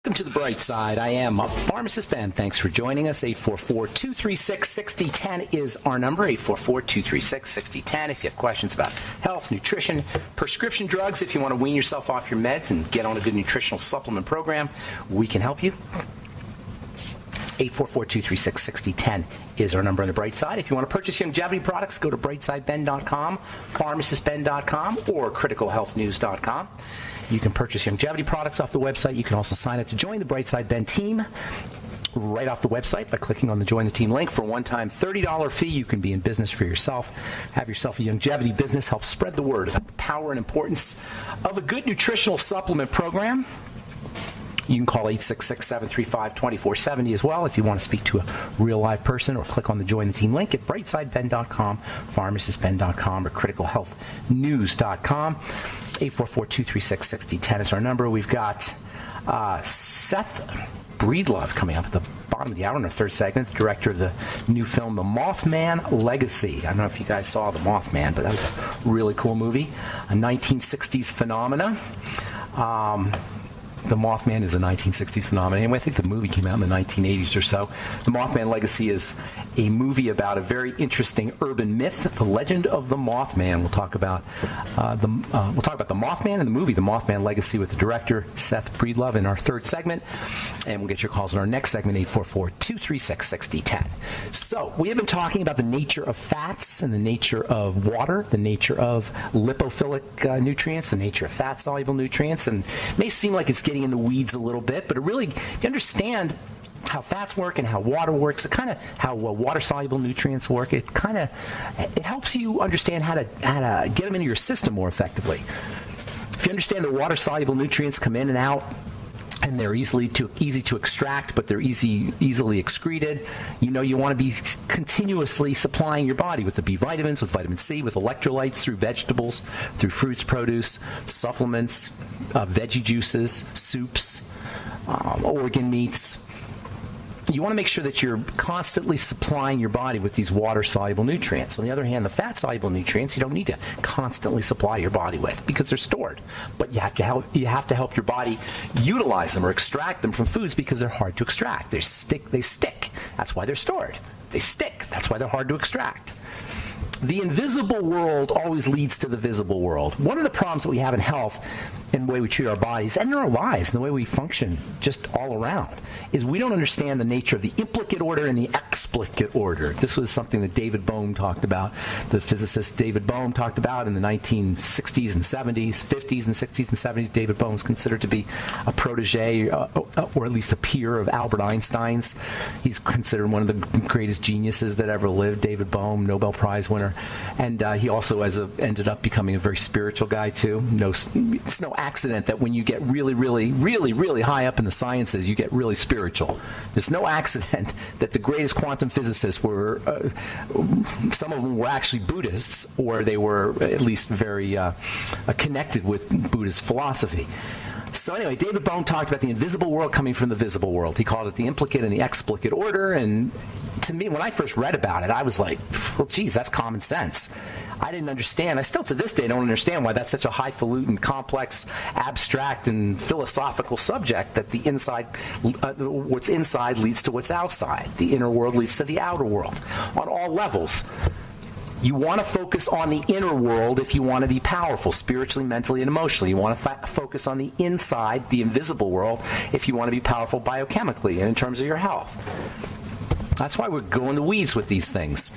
Welcome to the bright side. I am Pharmacist Ben. Thanks for joining us. 844-236-6010 is our number. 844-236-6010. If you have questions about health, nutrition, prescription drugs, if you want to wean yourself off your meds and get on a good nutritional supplement program, we can help you. 844-236-6010 is our number on the bright side. If you want to purchase longevity products, go to brightsideben.com, pharmacistben.com, or criticalhealthnews.com. You can purchase longevity products off the website. You can also sign up to join the Brightside Ben team right off the website by clicking on the Join the Team link. For a one-time $30 fee, you can be in business for yourself. Have yourself a longevity business. Help spread the word about the power and importance of a good nutritional supplement program. You can call 866-735-2470 as well if you want to speak to a real live person, or click on the Join the Team link at brightsideben.com, pharmacistben.com, or criticalhealthnews.com. 844-236-6010 is our number. We've got Seth Breedlove coming up at the bottom of the hour in our third segment, the director of the new film, The Mothman Legacy. I don't know if you guys saw The Mothman, but that was a really cool movie, a 1960s phenomena. The Mothman is a 1960s phenomenon. Anyway, I think the movie came out in the 1980s or so. The Mothman Legacy is a movie about a very interesting urban myth, the legend of the Mothman. We'll talk about the Mothman and the movie, The Mothman Legacy, with the director, Seth Breedlove, in our third segment. And we'll get your calls in our next segment, 844-236-6010. So, we have been talking about the nature of fats and the nature of water, the nature of lipophilic nutrients, the nature of fat-soluble nutrients, and it may seem like it's getting in the weeds a little bit, but it really, you understand how fats work and how water works, kind of how water-soluble nutrients work. It helps you understand how to get them into your system more effectively. If you understand that water-soluble nutrients come in and out, and they're easy to extract, but they're easily excreted, you know you want to be continuously supplying your body with the B vitamins, with vitamin C, with electrolytes through vegetables, through fruits, produce, supplements, veggie juices, soups, organ meats. You want to make sure that you're constantly supplying your body with these water-soluble nutrients. On the other hand, the fat-soluble nutrients you don't need to constantly supply your body with because they're stored. But you have to help your body utilize them or extract them from foods because they're hard to extract. They stick. That's why they're stored. They stick. That's why they're hard to extract. The invisible world always leads to the visible world. One of the problems that we have in health, in the way we treat our bodies, and in our lives, and the way we function just all around, is we don't understand the nature of the implicate order and the explicate order. This was something that David Bohm talked about, the physicist David Bohm talked about in the 1960s and 70s, 50s and 60s and 70s. David Bohm is considered to be a protege, or at least a peer of Albert Einstein's. He's considered one of the greatest geniuses that ever lived, David Bohm, Nobel Prize winner. And he also ended up becoming a very spiritual guy, too. It's no accident that when you get really, really, really, really high up in the sciences, you get really spiritual. There's no accident that the greatest quantum physicists were, some of them were actually Buddhists, or they were at least very connected with Buddhist philosophy. So anyway, David Bohm talked about the invisible world coming from the visible world. He called it the implicate and the explicate order. And to me, when I first read about it, I was like, well, geez, that's common sense. I didn't understand. I still to this day don't understand why that's such a highfalutin, complex, abstract, and philosophical subject, that the inside, what's inside leads to what's outside. The inner world leads to the outer world on all levels. You want to focus on the inner world if you want to be powerful spiritually, mentally, and emotionally. You want to focus on the inside, the invisible world, if you want to be powerful biochemically and in terms of your health. That's why we're going the weeds with these things.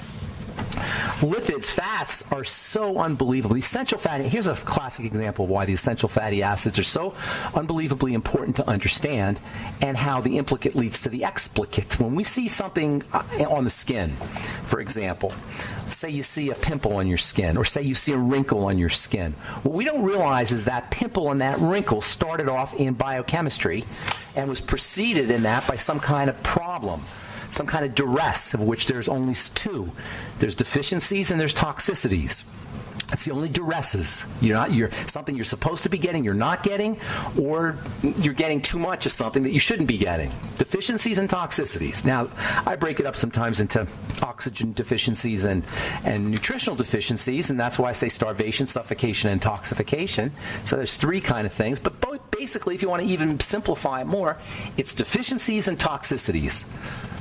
Lipids, fats, are so unbelievable. Essential fatty, here's a classic example of why the essential fatty acids are so unbelievably important to understand, and how the implicate leads to the explicate. When we see something on the skin, for example, say you see a pimple on your skin, or say you see a wrinkle on your skin, what we don't realize is that pimple and that wrinkle started off in biochemistry and was preceded in that by some kind of problem, some kind of duress, of which there's only two. There's deficiencies and there's toxicities. That's the only duresses. You're something you're supposed to be getting, you're not getting, or you're getting too much of something that you shouldn't be getting. Deficiencies and toxicities. Now, I break it up sometimes into oxygen deficiencies and nutritional deficiencies, and that's why I say starvation, suffocation, and intoxication. So there's three kind of things, but basically, if you want to even simplify it more, it's deficiencies and toxicities,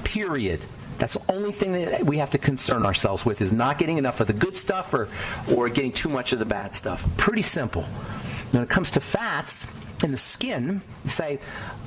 period. That's the only thing that we have to concern ourselves with, is not getting enough of the good stuff or getting too much of the bad stuff. Pretty simple. When it comes to fats in the skin, you say,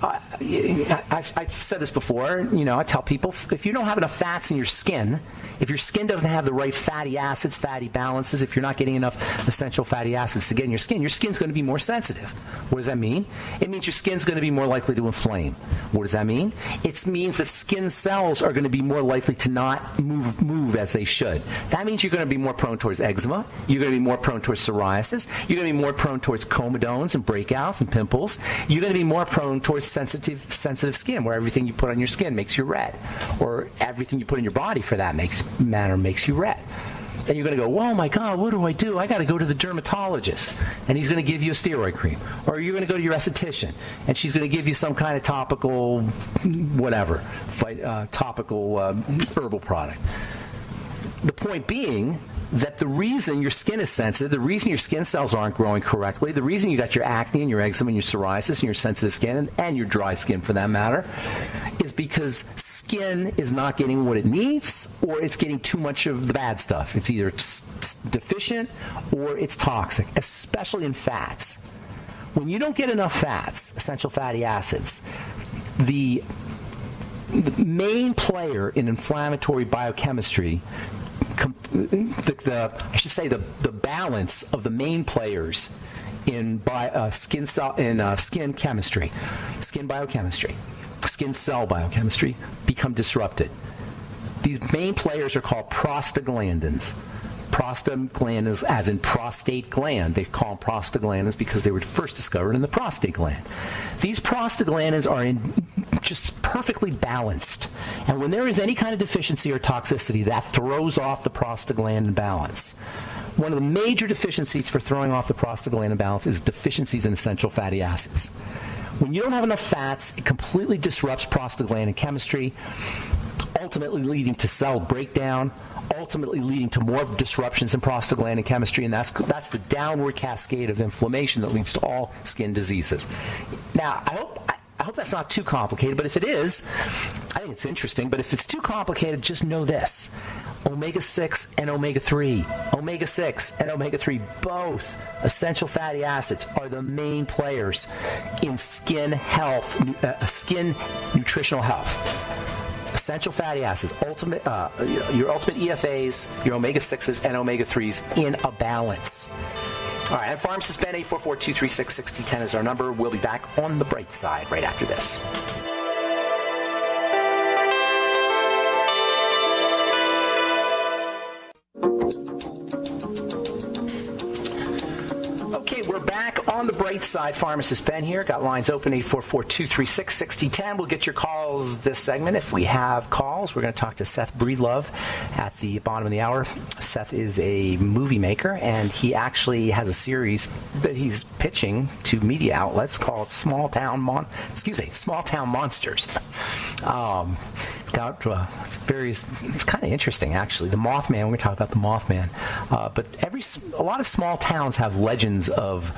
I've said this before, I tell people, if you don't have enough fats in your skin, if your skin doesn't have the right fatty acids, fatty balances, if you're not getting enough essential fatty acids to get in your skin's going to be more sensitive. What does that mean? It means your skin's going to be more likely to inflame. What does that mean? It means that skin cells are going to be more likely to not move as they should. That means you're going to be more prone towards eczema. You're going to be more prone towards psoriasis. You're going to be more prone towards comedones and breakouts and pimples. You're going to be more prone towards sensitive skin, where everything you put on your skin makes you red, or everything you put in your body for that matter makes you red. And you're going to go, oh my God, what do? I got to go to the dermatologist, and he's going to give you a steroid cream. Or you're going to go to your esthetician, and she's going to give you some kind of topical, whatever, topical herbal product. The point being that the reason your skin is sensitive, the reason your skin cells aren't growing correctly, the reason you got your acne and your eczema and your psoriasis and your sensitive skin and your dry skin for that matter, is because skin is not getting what it needs, or it's getting too much of the bad stuff. It's either deficient or it's toxic, especially in fats. When you don't get enough fats, essential fatty acids, the main player in inflammatory biochemistry, the balance of the main players in skin chemistry, skin biochemistry, skin cell biochemistry become disrupted. These main players are called prostaglandins. Prostaglandins, as in prostate gland. They call them prostaglandins because they were first discovered in the prostate gland. These prostaglandins are just perfectly balanced. And when there is any kind of deficiency or toxicity, that throws off the prostaglandin balance. One of the major deficiencies for throwing off the prostaglandin balance is deficiencies in essential fatty acids. When you don't have enough fats, it completely disrupts prostaglandin chemistry, ultimately leading to cell breakdown, ultimately leading to more disruptions in prostaglandin chemistry, and that's the downward cascade of inflammation that leads to all skin diseases. Now, I hope that's not too complicated, but if it is, I think it's interesting. But if it's too complicated, just know this. Omega-6 and omega-3. Omega-6 and omega-3, both essential fatty acids, are the main players in skin health, skin nutritional health. Essential fatty acids, your ultimate EFAs, your omega-6s and omega-3s in a balance. All right, I'm Pharmacist Ben. 844-236-6010 is our number. We'll be back on the bright side right after this. Okay, we're back on the bright side. Pharmacist Ben here. Got lines open, 844-236-6010. We'll get your calls this segment if we have calls. We're going to talk to Seth Breedlove at the bottom of the hour. Seth is a movie maker, and he actually has a series that he's pitching to media outlets called Small Town Monsters. It's kind of interesting, actually. The Mothman, we're going to talk about the Mothman. But a lot of small towns have legends of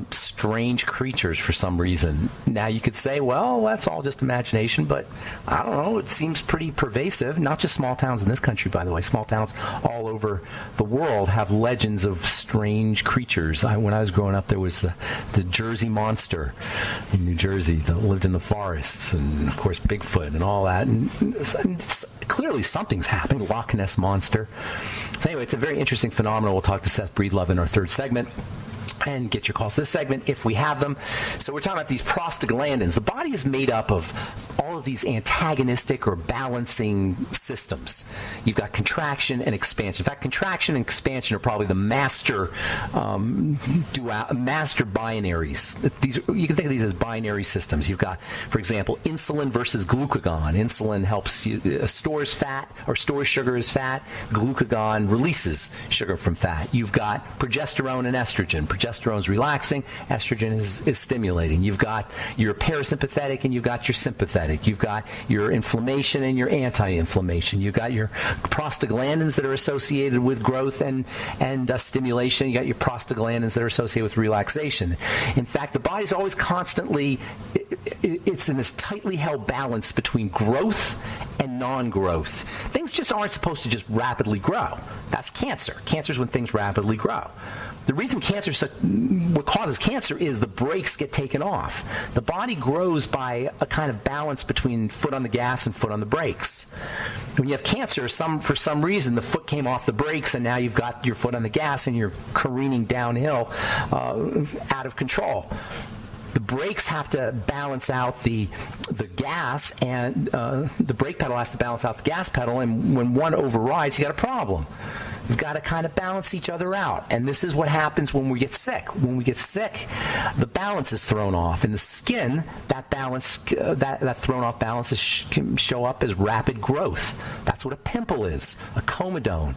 strange creatures for some reason. Now, you could say, well, that's all just imagination, but I don't know. It seems pretty pervasive. Not just small towns in this country, by the way. Small towns all over the world have legends of strange creatures. When I was growing up, there was the Jersey Monster in New Jersey that lived in the forests, and, of course, Bigfoot and all that. And clearly something's happening. Loch Ness Monster. So anyway, it's a very interesting phenomenon. We'll talk to Seth Breedlove in our third segment and get your calls this segment if we have them. So we're talking about these prostaglandins. The body is made up of all of these antagonistic or balancing systems. You've got contraction and expansion. In fact, contraction and expansion are probably the master binaries. You can think of these as binary systems. You've got, for example, insulin versus glucagon. Insulin helps stores fat or stores sugar as fat. Glucagon releases sugar from fat. You've got progesterone and estrogen. Progesterone is relaxing, estrogen is stimulating. You've got your parasympathetic and you've got your sympathetic. pro-sympathetic. You've got your inflammation and your anti-inflammation. You've got your prostaglandins that are associated with growth and stimulation. You got your prostaglandins that are associated with relaxation. In fact, the body's always constantly, it's in this tightly held balance between growth and non-growth. Things just aren't supposed to just rapidly grow. That's cancer. Cancer is when things rapidly grow. The reason what causes cancer is the brakes get taken off. The body grows by a kind of balance between foot on the gas and foot on the brakes. When you have cancer, for some reason, the foot came off the brakes, and now you've got your foot on the gas, and you're careening downhill out of control. The brakes have to balance out the gas, and the brake pedal has to balance out the gas pedal, and when one overrides, you got a problem. You've got to kind of balance each other out. And this is what happens when we get sick. When we get sick, the balance is thrown off. In the skin, that balance, that thrown off balance can show up as rapid growth. That's what a pimple is, a comedone,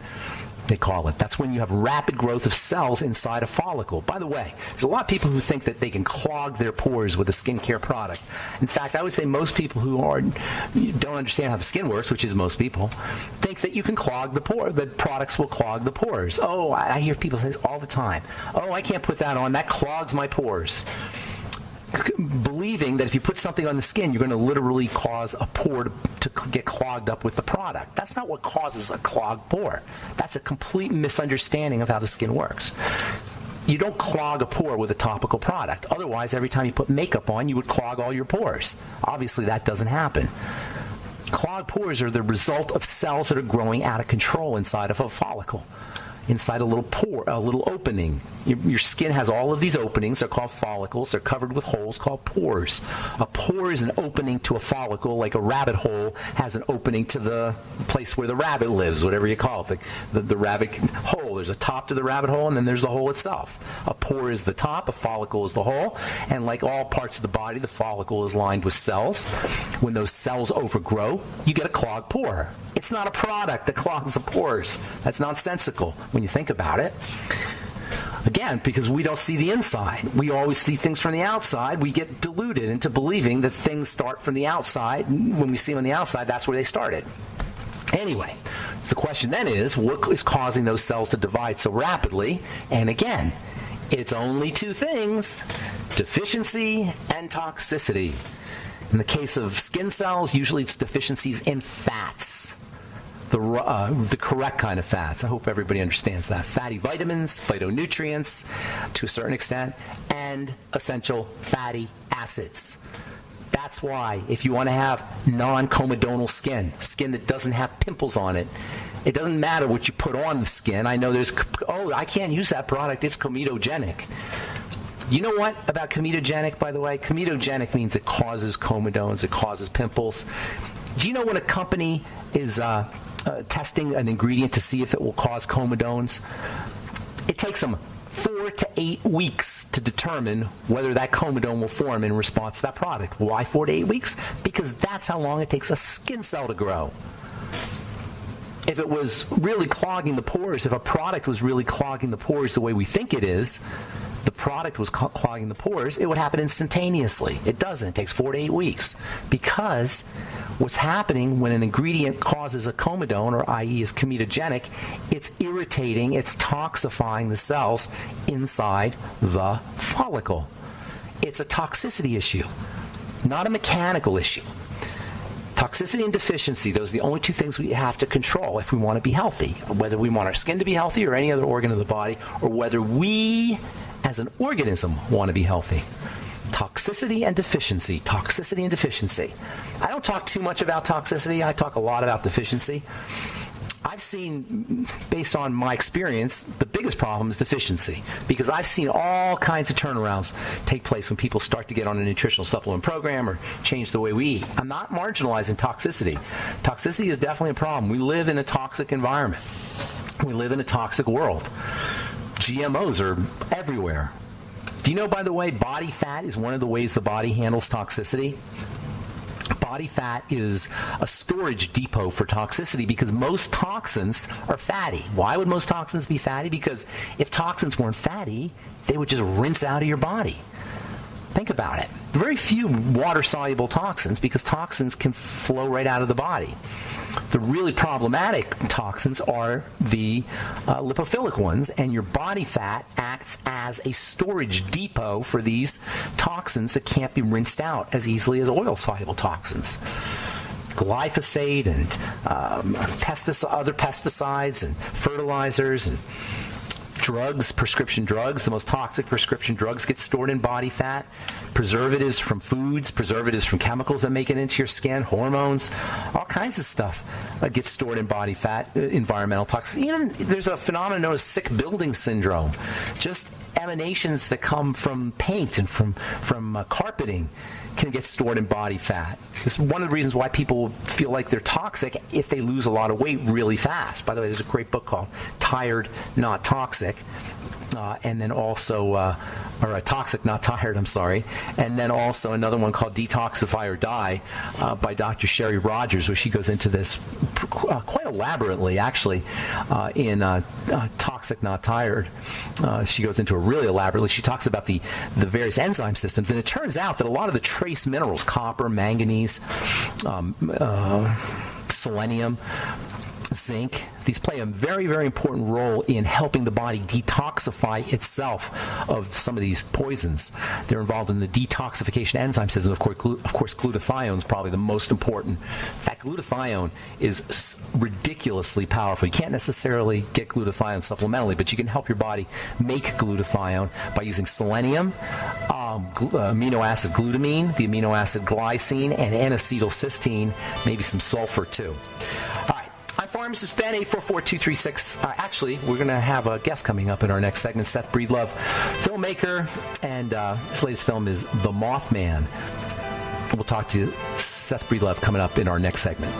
they call it. That's when you have rapid growth of cells inside a follicle. By the way, there's a lot of people who think that they can clog their pores with a skincare product. In fact, I would say most people who don't understand how the skin works, which is most people, think that you can clog the pore, that products will clog the pores. Oh, I hear people say this all the time. Oh, I can't put that on. That clogs my pores. Believing that if you put something on the skin, you're going to literally cause a pore to get clogged up with the product. That's not what causes a clogged pore. That's a complete misunderstanding of how the skin works. You don't clog a pore with a topical product. Otherwise, every time you put makeup on, you would clog all your pores. Obviously, that doesn't happen. Clogged pores are the result of cells that are growing out of control inside of a follicle. Inside a little pore, a little opening. Your skin has all of these openings. They're called follicles. They're covered with holes called pores. A pore is an opening to a follicle, like a rabbit hole has an opening to the place where the rabbit lives, whatever you call it, the rabbit hole. There's a top to the rabbit hole, and then there's the hole itself. A pore is the top, a follicle is the hole, and like all parts of the body, the follicle is lined with cells. When those cells overgrow, you get a clogged pore. It's not a product that clogs the pores. That's nonsensical when you think about it. Again, because we don't see the inside. We always see things from the outside. We get deluded into believing that things start from the outside. When we see them on the outside, that's where they started. Anyway, the question then is, what is causing those cells to divide so rapidly? And again, it's only two things: deficiency and toxicity. In the case of skin cells, usually it's deficiencies in fats. The correct kind of fats. I hope everybody understands that. Fatty vitamins, phytonutrients to a certain extent, and essential fatty acids. That's why if you want to have non-comedonal skin that doesn't have pimples on it, it doesn't matter what you put on the skin. I know I can't use that product. It's comedogenic. You know what about comedogenic, by the way? Comedogenic means it causes comedones, it causes pimples. Do you know when a company is testing an ingredient to see if it will cause comedones? It takes them 4 to 8 weeks to determine whether that comedone will form in response to that product. Why 4 to 8 weeks? Because that's how long it takes a skin cell to grow. If it was really clogging the pores, if a product was really clogging the pores the way we think it is, the product was clogging the pores, it would happen instantaneously. It doesn't. It takes 4 to 8 weeks. Because what's happening when an ingredient causes a comedone, or i.e. is comedogenic, it's irritating, it's toxifying the cells inside the follicle. It's a toxicity issue, not a mechanical issue. Toxicity and deficiency, those are the only two things we have to control if we want to be healthy. Whether we want our skin to be healthy or any other organ of the body, or whether we as an organism want to be healthy. Toxicity and deficiency. Toxicity and deficiency. I don't talk too much about toxicity. I talk a lot about deficiency. I've seen, based on my experience, the biggest problem is deficiency, because I've seen all kinds of turnarounds take place when people start to get on a nutritional supplement program or change the way we eat. I'm not marginalizing toxicity. Toxicity is definitely a problem. We live in a toxic environment. We live in a toxic world. GMOs are everywhere. Do you know, by the way, body fat is one of the ways the body handles toxicity? Body fat is a storage depot for toxicity, because most toxins are fatty. Why would most toxins be fatty? Because if toxins weren't fatty, they would just rinse out of your body. Think about it. Very few water-soluble toxins, because toxins can flow right out of the body. The really problematic toxins are the lipophilic ones, and your body fat acts as a storage depot for these toxins that can't be rinsed out as easily as oil-soluble toxins. Glyphosate and other pesticides and fertilizers and drugs, prescription drugs, the most toxic prescription drugs get stored in body fat. Preservatives from foods, preservatives from chemicals that make it into your skin, hormones, all kinds of stuff gets stored in body fat, environmental toxins. Even there's a phenomenon known as sick building syndrome. Just emanations that come from paint and from carpeting can get stored in body fat. This is one of the reasons why people feel like they're toxic if they lose a lot of weight really fast. By the way, there's a great book called Tired, Not Toxic. And then also, Toxic, Not Tired, I'm sorry. And then also another one called Detoxify or Die by Dr. Sherry Rogers, where she goes into this quite elaborately, actually, in Toxic, Not Tired. She goes into it really elaborately. She talks about the various enzyme systems, and it turns out that a lot of the trace minerals, copper, manganese, selenium, zinc, these play a very, very important role in helping the body detoxify itself of some of these poisons. They're involved in the detoxification enzyme system. Of course, glutathione is probably the most important. In fact, glutathione is ridiculously powerful. You can't necessarily get glutathione supplementally, but you can help your body make glutathione by using selenium, amino acid glutamine, the amino acid glycine, and N-acetylcysteine, maybe some sulfur too. All right. I'm Pharmacist Ben, 844-236. Actually, we're going to have a guest coming up in our next segment, Seth Breedlove, filmmaker, and his latest film is The Mothman. We'll talk to Seth Breedlove coming up in our next segment.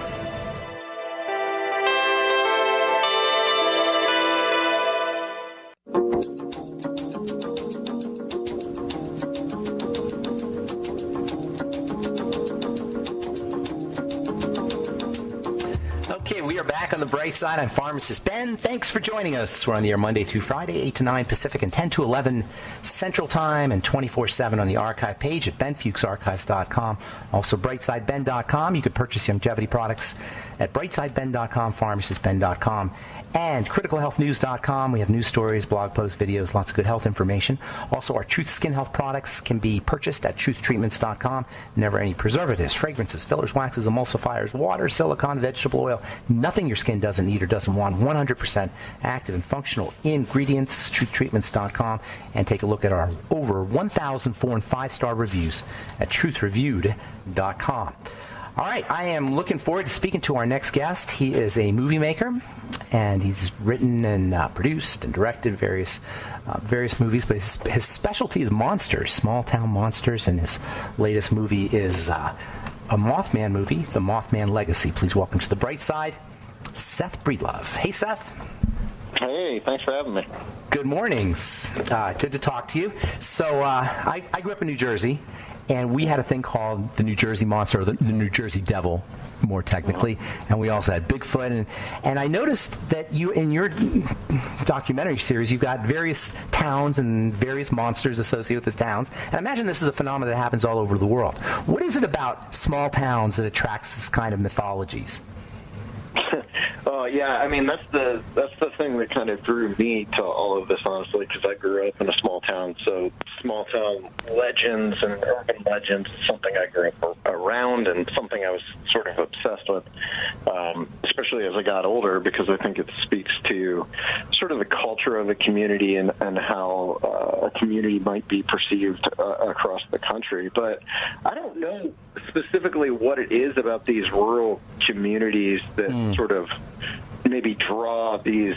On the bright side, I'm Pharmacist Ben. Thanks for joining us. We're on the air Monday through Friday, 8 to 9 Pacific and 10 to 11 Central Time, and 24/7 on the archive page at benfuchsarchives.com. Also, brightsideben.com. You can purchase longevity products at brightsideben.com, pharmacistben.com, and criticalhealthnews.com. We have news stories, blog posts, videos, lots of good health information. Also, our Truth Skin Health products can be purchased at truthtreatments.com. Never any preservatives, fragrances, fillers, waxes, emulsifiers, water, silicone, vegetable oil, nothing your skin doesn't need or doesn't want. 100% active and functional ingredients, truthtreatments.com. And take a look at our over 1,004 and 5-star reviews at truthreviewed.com. All right, I am looking forward to speaking to our next guest. He is a movie maker, and he's written and produced and directed various movies, but his specialty is monsters, small-town monsters, and his latest movie is a Mothman movie, The Mothman Legacy. Please welcome to the bright side, Seth Breedlove. Hey, Seth. Hey, thanks for having me. Good mornings. Good to talk to you. So I grew up in New Jersey, and we had a thing called the New Jersey Monster, or the New Jersey Devil, more technically, and we also had Bigfoot. And I noticed that you, in your documentary series, you've got various towns and various monsters associated with those towns. And I imagine this is a phenomenon that happens all over the world. What is it about small towns that attracts this kind of mythologies? Yeah, I mean, that's the thing that kind of drew me to all of this, honestly, because I grew up in a small town. So small town legends and urban legends is something I grew up around and something I was sort of obsessed with, especially as I got older, because I think it speaks to sort of the culture of a community and how a community might be perceived across the country. But I don't know specifically what it is about these rural communities that sort of maybe draw these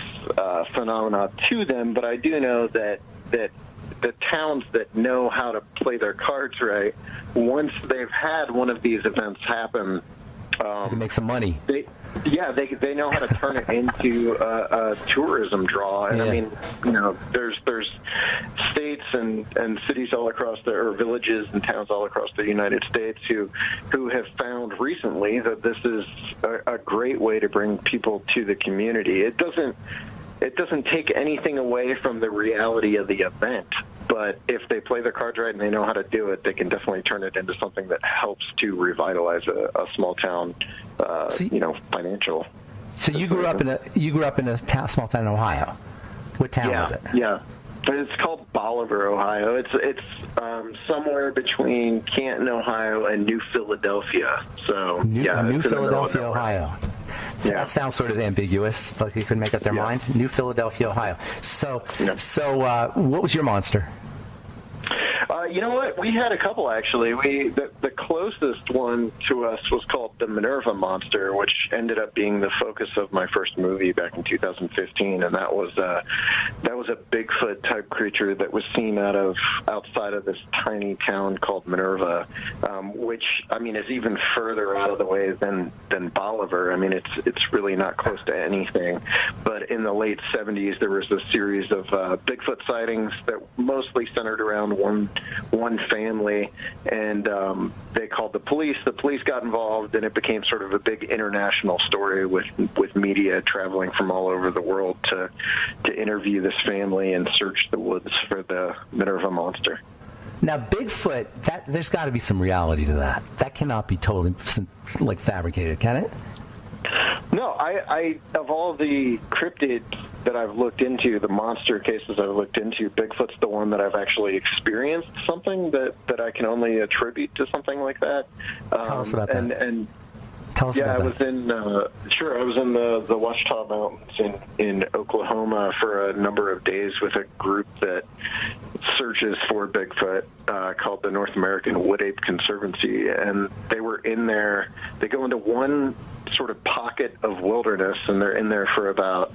phenomena to them, but I do know that the towns that know how to play their cards right, once they've had one of these events happen, they can make some money. They know how to turn it into a tourism draw. And I mean, you know, there's states and cities all across or villages and towns all across the United States who have found recently that this is a great way to bring people to the community. It doesn't it doesn't take anything away from the reality of the event. But if they play their cards right and they know how to do it, they can definitely turn it into something that helps to revitalize a small town, financial. So you grew up in a small town in Ohio. What town was it? Yeah. It's called Bolivar, Ohio. It's somewhere between Canton, Ohio, and New Philadelphia. So New Philadelphia, Ohio. So that sounds sort of ambiguous, like they couldn't make up their mind. New Philadelphia, Ohio. So what was your monster? You know what? We had a couple, actually. The closest one to us was called the Minerva Monster, which ended up being the focus of my first movie back in 2015, and that was a Bigfoot-type creature that was seen outside of this tiny town called Minerva, which, I mean, is even further out of the way than Bolivar. I mean, it's really not close to anything. But in the late 70s, there was a series of Bigfoot sightings that mostly centered around one family, and they called the police. The police got involved, and it became sort of a big international story with media traveling from all over the world to interview this family and search the woods for the Minerva Monster. Now, Bigfoot, there's got to be some reality to that. That cannot be totally fabricated, can it? No, I of all the cryptids that I've looked into, the monster cases I've looked into, Bigfoot's the one that I've actually experienced something that I can only attribute to something like that. Tell us about that. Tell us about that. I was in the Ouachita Mountains in Oklahoma for a number of days with a group that searches for Bigfoot called the North American Wood Ape Conservancy, and they were in there. They go into one sort of pocket of wilderness, and they're in there for about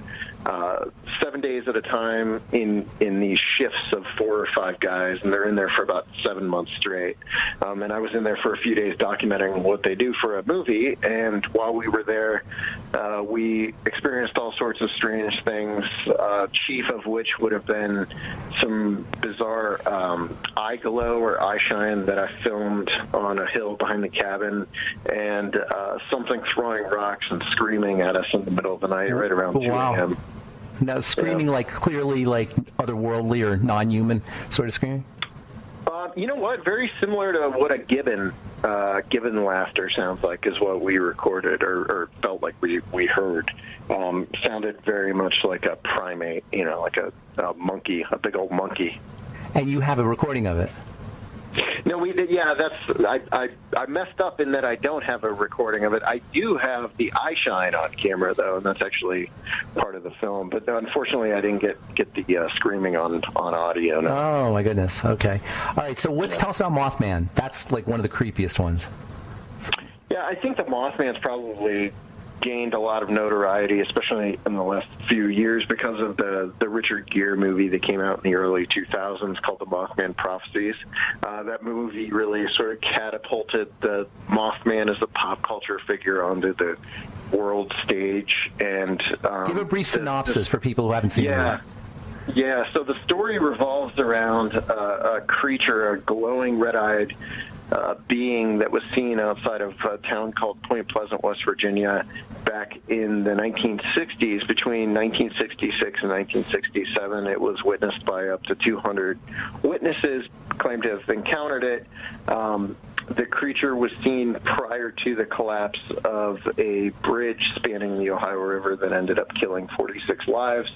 7 days at a time in these shifts of 4 or 5 guys, and they're in there for about 7 months straight. And I was in there for a few days documenting what they do for a movie, and while we were there, we experienced all sorts of strange things, chief of which would have been some bizarre eye glow or eye shine that I filmed on a hill behind the cabin, and something throwing rocks and screaming at us in the middle of the night right around 2 a.m. Now, screaming clearly otherworldly or non-human sort of screaming? You know what? Very similar to what a gibbon laughter sounds like is what we recorded or felt like we heard. Sounded very much like a primate, like a monkey, a big old monkey. And you have a recording of it? No, we did. Yeah, I messed up in that I don't have a recording of it. I do have the eye shine on camera, though, and that's actually part of the film. But unfortunately, I didn't get the screaming on audio. No. Oh my goodness. Okay. All right. So tell us about Mothman. That's one of the creepiest ones. Yeah, I think the Mothman's probably gained a lot of notoriety, especially in the last few years, because of the Richard Gere movie that came out in the early 2000s called The Mothman Prophecies. That movie really sort of catapulted the Mothman as a pop culture figure onto the world stage. And give a brief synopsis for people who haven't seen it. Yeah, so the story revolves around a creature, a glowing red-eyed being that was seen outside of a town called Point Pleasant, West Virginia, back in the 1960s. Between 1966 and 1967, it was witnessed by up to 200 witnesses, claimed to have encountered it. The creature was seen prior to the collapse of a bridge spanning the Ohio River that ended up killing 46 lives.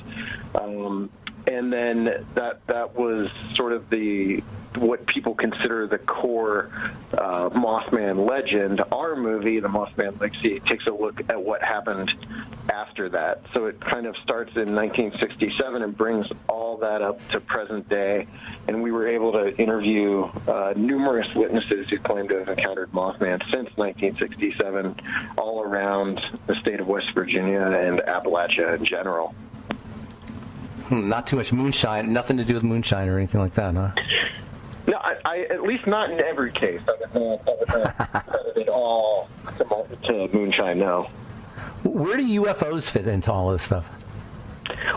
And then that was sort of what people consider the core Mothman legend. Our movie, The Mothman Legacy, takes a look at what happened after that. So it kind of starts in 1967 and brings all that up to present day. And we were able to interview numerous witnesses who claim to have encountered Mothman since 1967 all around the state of West Virginia and Appalachia in general. Not too much moonshine, nothing to do with moonshine or anything like that, huh? No, I at least not in every case. I would not credit it all to moonshine, no. Where do UFOs fit into all this stuff?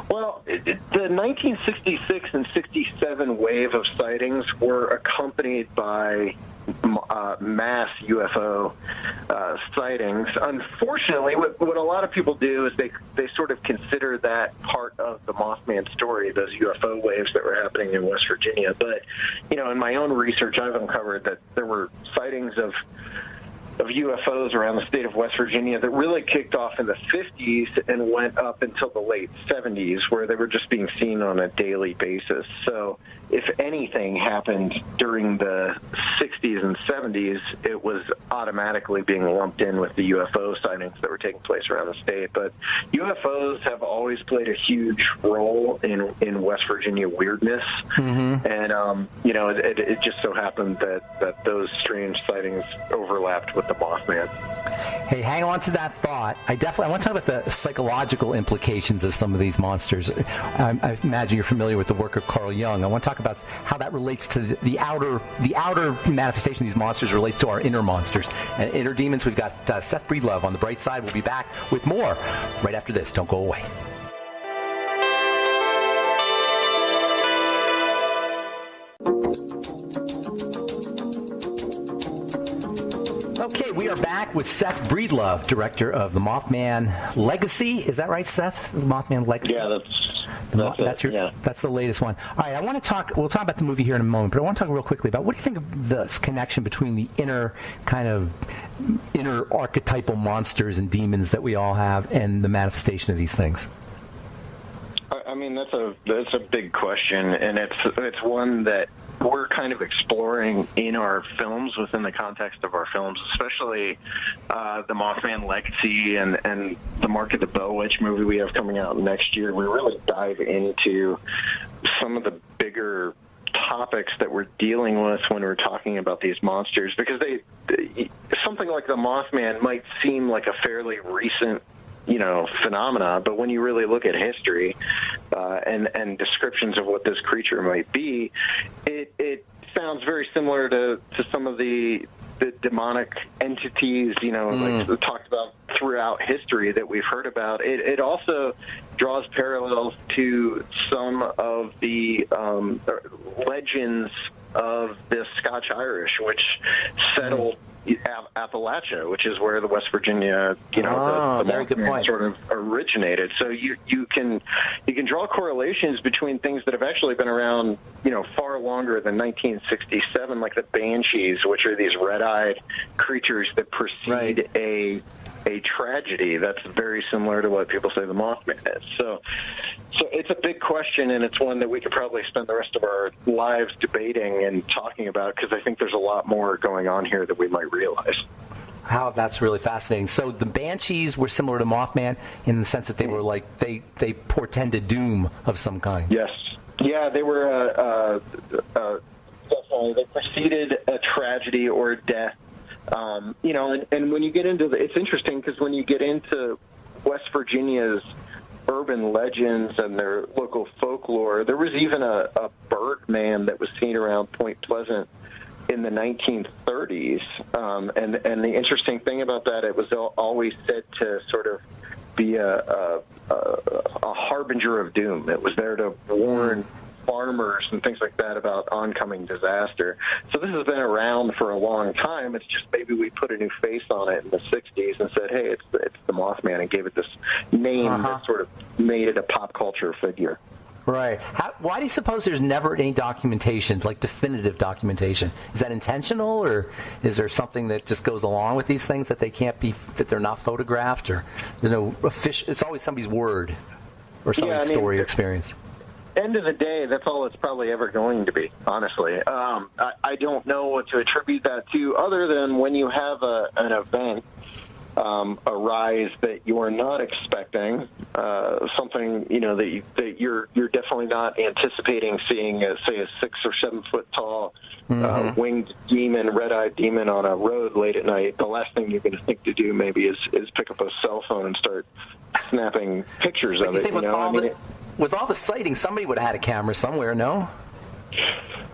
Well, the 1966 and 67 wave of sightings were accompanied by mass UFO sightings. Unfortunately, what a lot of people do is they sort of consider that part of the Mothman story, those UFO waves that were happening in West Virginia. But, in my own research, I've uncovered that there were sightings of UFOs around the state of West Virginia that really kicked off in the 50s and went up until the late 70s, where they were just being seen on a daily basis. So if anything happened during the 60s and 70s, it was automatically being lumped in with the UFO sightings that were taking place around the state. But UFOs have always played a huge role in West Virginia weirdness. Mm-hmm. And, it just so happened that those strange sightings overlapped with the Mothman. Hey, hang on to that thought. I want to talk about the psychological implications of some of these monsters. I imagine you're familiar with the work of Carl Jung. I want to talk about how that relates to the outer manifestation of these monsters relates to our inner monsters and inner demons. We've got Seth Breedlove on the bright side. We'll be back with more right after this. Don't go away. Okay, we are back with Seth Breedlove, director of the Mothman Legacy. Is that right, Seth? The Mothman Legacy? Yeah, that's the latest one. All right, we'll talk about the movie here in a moment, but I want to talk real quickly about what do you think of this connection between the inner archetypal monsters and demons that we all have and the manifestation of these things? I mean, that's a big question, and it's one that we're kind of exploring in our films, within the context of our films, especially the Mothman Legacy and the Mark of the Bow Witch movie we have coming out next year. We really dive into some of the bigger topics that we're dealing with when we're talking about these monsters, because something like the Mothman might seem like a fairly recent phenomena, but when you really look at history and descriptions of what this creature might be, it sounds very similar to some of the demonic entities, like talked about throughout history that we've heard about. It also draws parallels to some of the legends of the Scotch-Irish, which settled Appalachia, which is where the West Virginia, the Mothman sort of originated. So you can draw correlations between things that have actually been around, far longer than 1967, like the Banshees, which are these red-eyed creatures that precede a tragedy that's very similar to what people say the Mothman is. So it's a big question, and it's one that we could probably spend the rest of our lives debating and talking about, because I think there's a lot more going on here that we might realize. That's really fascinating. So the Banshees were similar to Mothman in the sense that they were like they portended doom of some kind. Yes. Yeah, they were definitely they preceded a tragedy or death. And when you get into it's interesting because when you get into West Virginia's urban legends and their local folklore, there was even a Birdman that was seen around Point Pleasant in the 1930s. And the interesting thing about that, it was always said to sort of be a harbinger of doom. It was there to warn farmers and things like that about oncoming disaster. So this has been around for a long time. It's just maybe we put a new face on it in the 60s and said, hey, it's the Mothman, and gave it this name that sort of made it a pop culture figure. Right. Why do you suppose there's never any documentation, like definitive documentation? Is that intentional, or is there something that just goes along with these things that that they're not photographed, or there's no official? It's always somebody's word or somebody's story or experience. End of the day, that's all it's probably ever going to be, honestly. I don't know what to attribute that to, other than when you have an event arise that you are not expecting, something that you're definitely not anticipating seeing, say, a 6 or 7 foot tall winged demon, red-eyed demon on a road late at night. The last thing you're going to think to do maybe is pick up a cell phone and start snapping pictures of it. With all the sightings, somebody would have had a camera somewhere, no?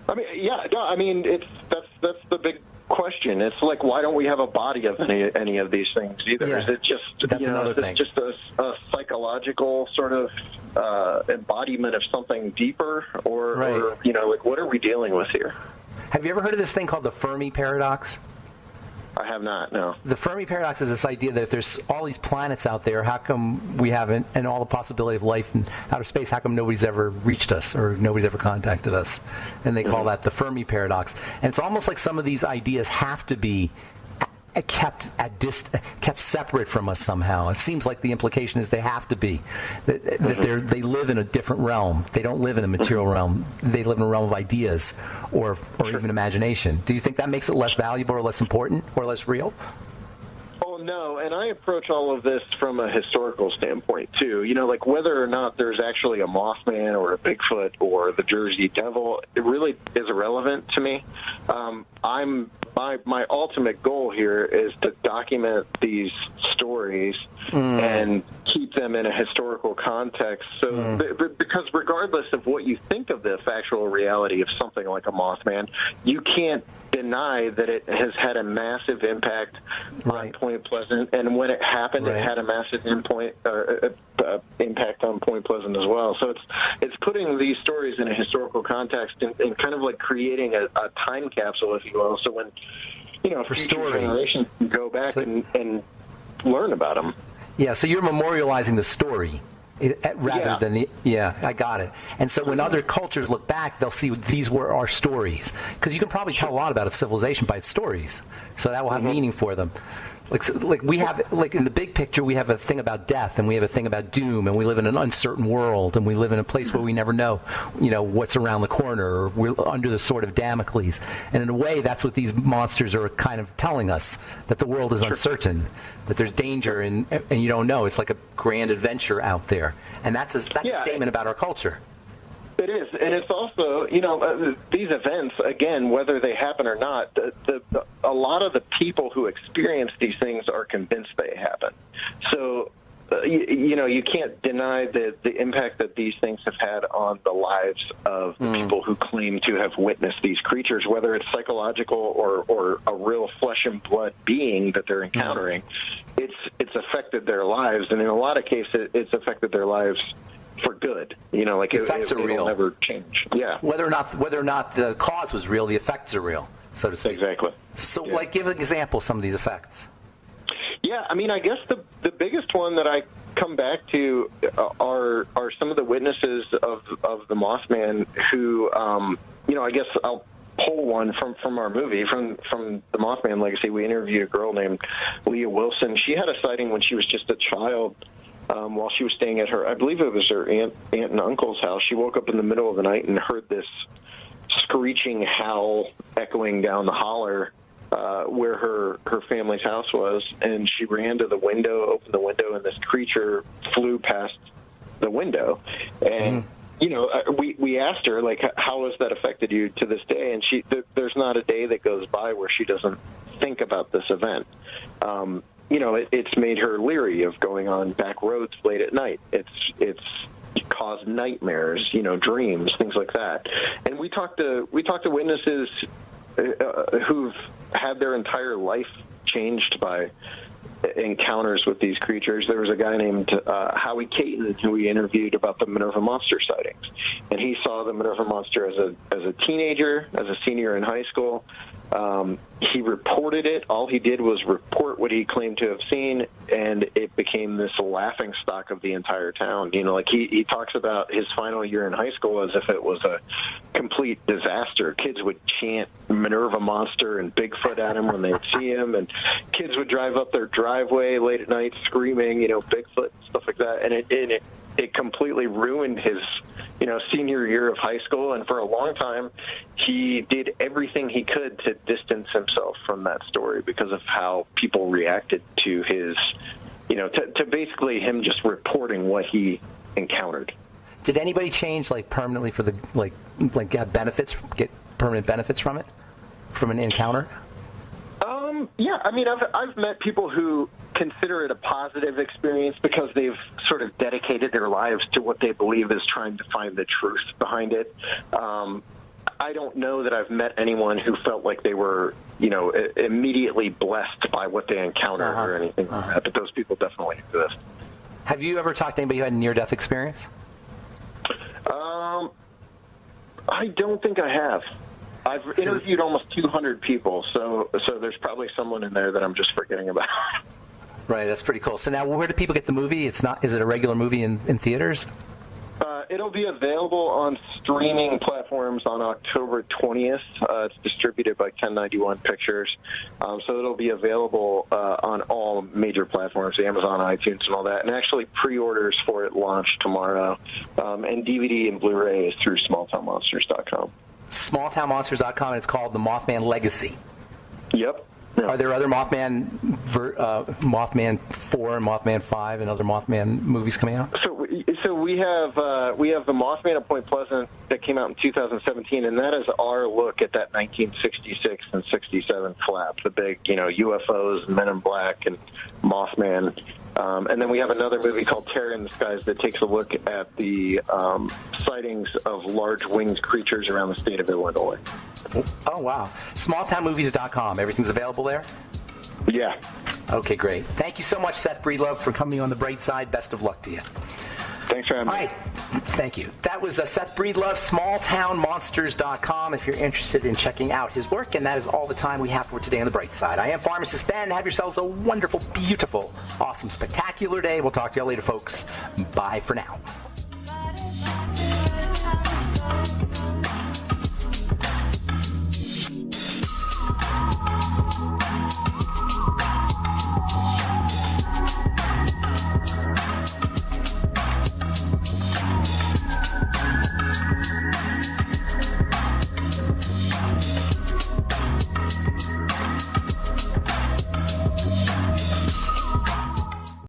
I mean, yeah, no. I mean, that's the big question. It's like, why don't we have a body of any of these things either? Yeah. Is it just just a psychological sort of embodiment of something deeper, or like what are we dealing with here? Have you ever heard of this thing called the Fermi Paradox? I have not, no. The Fermi Paradox is this idea that if there's all these planets out there, how come we haven't, and all the possibility of life in outer space, how come nobody's ever reached us or nobody's ever contacted us? And they call that the Fermi Paradox. And it's almost like some of these ideas have to be kept separate from us somehow. It seems like the implication is they have to be. That they live in a different realm. They don't live in a material realm. They live in a realm of ideas or even imagination. Do you think that makes it less valuable or less important or less real? Oh, no, and I approach all of this from a historical standpoint, too. You know, like whether or not there's actually a Mothman or a Bigfoot or the Jersey Devil, it really is irrelevant to me. My ultimate goal here is to document these stories and keep them in a historical context. So, because regardless of what you think of the factual reality of something like a Mothman, you can't deny that it has had a massive impact on Point Pleasant, and when it happened, it had a massive impact on Point Pleasant as well. So it's putting these stories in a historical context and kind of like creating a time capsule, if you will. So when future generations can go back and learn about them. Yeah, so you're memorializing the story rather than I got it. And so when other cultures look back, they'll see these were our stories, because you can probably tell a lot about a civilization by its stories. So that will have meaning for them. Like we have, like in the big picture, we have a thing about death, and we have a thing about doom, and we live in an uncertain world, and we live in a place where we never know, what's around the corner, or we're under the sword of Damocles. And in a way, that's what these monsters are kind of telling us, that the world is uncertain, that there's danger, and you don't know. It's like a grand adventure out there, and that's a statement about our culture. It is, and it's also, these events, again, whether they happen or not, a lot of the people who experience these things are convinced they happen. So, you can't deny the impact that these things have had on the lives of the people who claim to have witnessed these creatures, whether it's psychological or a real flesh and blood being that they're encountering. It's affected their lives, and in a lot of cases, it's affected their lives for good. It'll never change. Yeah. Whether or not the cause was real, the effects are real, so to speak. Exactly. So, give an example of some of these effects. Yeah, I mean, I guess the biggest one that I come back to are some of the witnesses of the Mothman who, I guess I'll pull one from our movie, from the Mothman Legacy. We interviewed a girl named Leah Wilson. She had a sighting when she was just a child. While she was staying at I believe it was her aunt and uncle's house. She woke up in the middle of the night and heard this screeching howl echoing down the holler where her family's house was, and she ran to the window, opened the window, and this creature flew past the window. And we asked her, like, how has that affected you to this day? And there's not a day that goes by where she doesn't think about this event. It's made her leery of going on back roads late at night. It's caused nightmares, dreams, things like that. And we talked to witnesses who've had their entire life changed by encounters with these creatures. There was a guy named Howie Caton who we interviewed about the Minerva Monster sightings, and he saw the Minerva Monster as a teenager, as a senior in high school. He reported it. All he did was report what he claimed to have seen, and it became this laughing stock of the entire town. He talks about his final year in high school as if it was a complete disaster. Kids would chant Minerva Monster and Bigfoot at him when they would see him, and kids would drive up their driveway late at night screaming, Bigfoot and stuff like that, and it completely ruined his senior year of high school. And for a long time, he did everything he could to distance himself from that story because of how people reacted to his, to basically him just reporting what he encountered. Did anybody change permanently for the get permanent benefits from it, from an encounter? Yeah, I mean, I've met people who consider it a positive experience because they've sort of dedicated their lives to what they believe is trying to find the truth behind it. I don't know that I've met anyone who felt like they were, immediately blessed by what they encountered or anything like that, but those people definitely exist. Have you ever talked to anybody who had a near-death experience? I don't think I have. I've interviewed almost 200 people, so there's probably someone in there that I'm just forgetting about. Right, that's pretty cool. So now, where do people get the movie? Is it a regular movie in theaters? It'll be available on streaming platforms on October 20th. It's distributed by 1091 Pictures. So it'll be available on all major platforms, Amazon, iTunes, and all that. And actually, pre-orders for it launch tomorrow. And DVD and Blu-ray is through smalltownmonsters.com. Smalltownmonsters.com, and it's called The Mothman Legacy. Yep. Yeah. Are there other Mothman 4 and Mothman 5 and other Mothman movies coming out? So we have the Mothman at Point Pleasant that came out in 2017, and that is our look at that 1966 and 67 flap, the big UFOs, and Men in Black, and Mothman. And then we have another movie called Terror in the Skies that takes a look at the sightings of large winged creatures around the state of Illinois. Oh, wow. Smalltownmovies.com. Everything's available there? Yeah. Okay, great. Thank you so much, Seth Breedlove, for coming on the bright side. Best of luck to you. Thanks for having me. All right. Thank you. That was Seth Breedlove, smalltownmonsters.com, if you're interested in checking out his work. And that is all the time we have for today on the bright side. I am Pharmacist Ben. Have yourselves a wonderful, beautiful, awesome, spectacular day. We'll talk to you all later, folks. Bye for now.